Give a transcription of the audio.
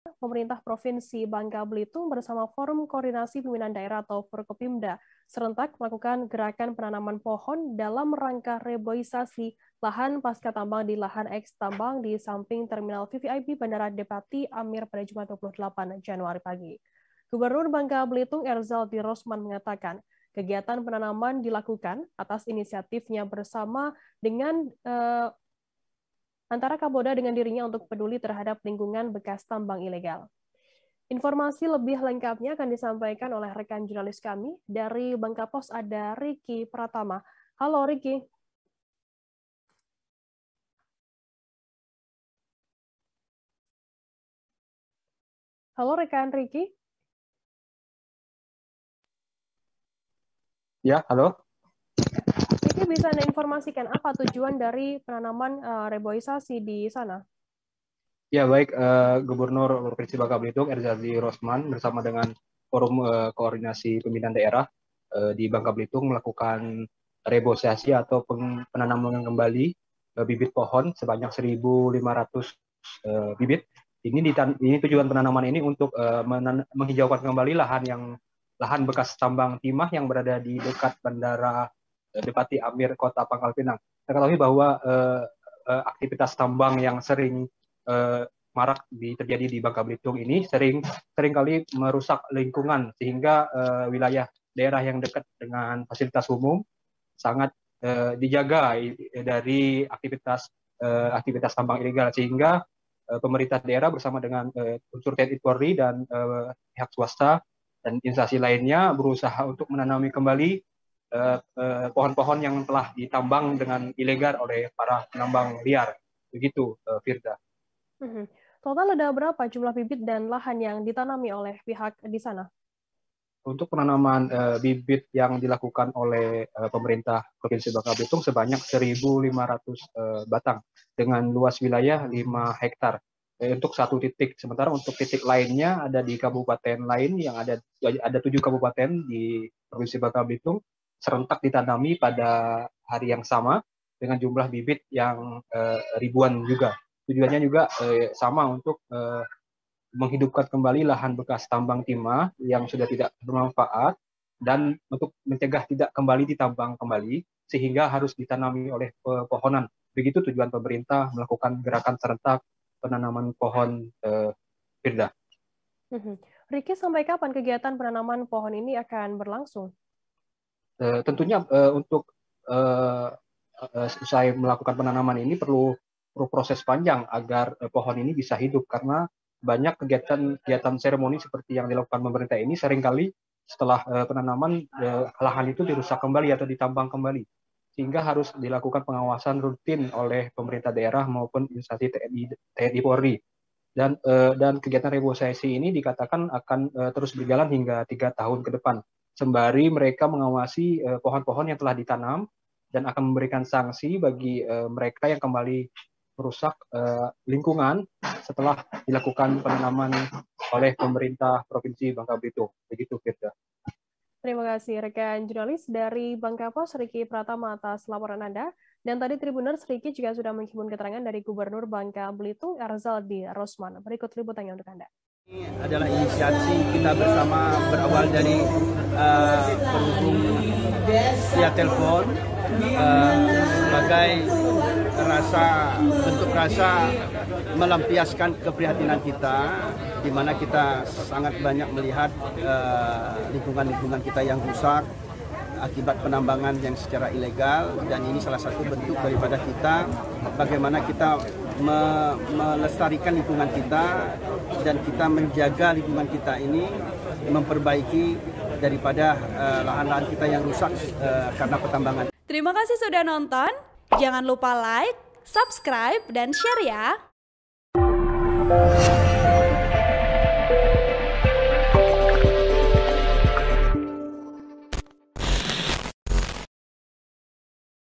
pemerintah Provinsi Bangka Belitung bersama Forum Koordinasi Pimpinan Daerah atau Forkopimda serentak melakukan gerakan penanaman pohon dalam rangka reboisasi lahan pasca tambang di lahan eks tambang di samping Terminal VVIP Bandara Depati Amir pada Jumat 28 Januari pagi. Gubernur Bangka Belitung Erzaldi Rosman mengatakan, kegiatan penanaman dilakukan atas inisiatifnya bersama dengan antara Kapolda dengan dirinya untuk peduli terhadap lingkungan bekas tambang ilegal. Informasi lebih lengkapnya akan disampaikan oleh rekan jurnalis kami dari Bangka Pos, ada Riki Pratama. Halo Riki. Halo rekan Riki. Ya, halo. Riki, bisa Anda informasikan apa tujuan dari penanaman reboisasi di sana? Ya, baik. Gubernur Provinsi Bangka Belitung Erzaldi Rosman bersama dengan Forum Koordinasi Pimpinan Daerah di Bangka Belitung melakukan reboisasi atau penanaman kembali bibit pohon sebanyak 1.500 bibit. Ini tujuan penanaman ini untuk menghijaukan kembali lahan bekas tambang timah yang berada di dekat Bandara Depati Amir, Kota Pangkal Pinang. Kita ketahui bahwa aktivitas tambang yang sering marak terjadi di Bangka Belitung ini seringkali merusak lingkungan sehingga wilayah daerah yang dekat dengan fasilitas umum sangat dijaga dari aktivitas tambang ilegal, sehingga pemerintah daerah bersama dengan unsur TNI Polri dan pihak swasta dan instansi lainnya berusaha untuk menanami kembali pohon-pohon yang telah ditambang dengan ilegal oleh para penambang liar. Begitu, Firda. Total ada berapa jumlah bibit dan lahan yang ditanami oleh pihak di sana? Untuk penanaman bibit yang dilakukan oleh pemerintah Provinsi Bangka Belitung sebanyak 1.500 batang dengan luas wilayah 5 hektar untuk satu titik. Sementara untuk titik lainnya ada di kabupaten lain yang ada 7 kabupaten di Provinsi Bangka Belitung serentak ditanami pada hari yang sama dengan jumlah bibit yang ribuan juga. Tujuannya juga sama untuk menghidupkan kembali lahan bekas tambang timah yang sudah tidak bermanfaat dan untuk mencegah tidak kembali ditambang kembali sehingga harus ditanami oleh pepohonan. Begitu tujuan pemerintah melakukan gerakan serentak penanaman pohon, Firda. Riki, sampai kapan kegiatan penanaman pohon ini akan berlangsung? Tentunya untuk usai melakukan penanaman ini perlu proses panjang agar pohon ini bisa hidup, karena banyak kegiatan seremoni seperti yang dilakukan pemerintah ini seringkali setelah penanaman lahan itu dirusak kembali atau ditambang kembali, sehingga harus dilakukan pengawasan rutin oleh pemerintah daerah maupun instansi TNI Polri. Dan kegiatan reboisasi ini dikatakan akan terus berjalan hingga 3 tahun ke depan, sembari mereka mengawasi pohon-pohon yang telah ditanam dan akan memberikan sanksi bagi mereka yang kembali merusak lingkungan setelah dilakukan penanaman oleh pemerintah Provinsi Bangka Belitung. Begitu, Firda. Terima kasih rekan jurnalis dari Bangka Pos, Riki Pratama atas laporan Anda. Dan tadi Tribuners, Riki juga sudah menghimpun keterangan dari Gubernur Bangka Belitung Erzaldi Rosman. Berikut liputannya untuk Anda. Ini adalah inisiasi kita bersama, berawal dari terhubung via telepon sebagai bentuk rasa melampiaskan keprihatinan kita, di mana kita sangat banyak melihat lingkungan-lingkungan kita yang rusak akibat penambangan yang secara ilegal, dan ini salah satu bentuk daripada kita bagaimana kita melestarikan lingkungan kita dan kita menjaga lingkungan kita ini, memperbaiki daripada lahan-lahan kita yang rusak karena pertambangan. Terima kasih sudah nonton. Jangan lupa like, subscribe, dan share ya.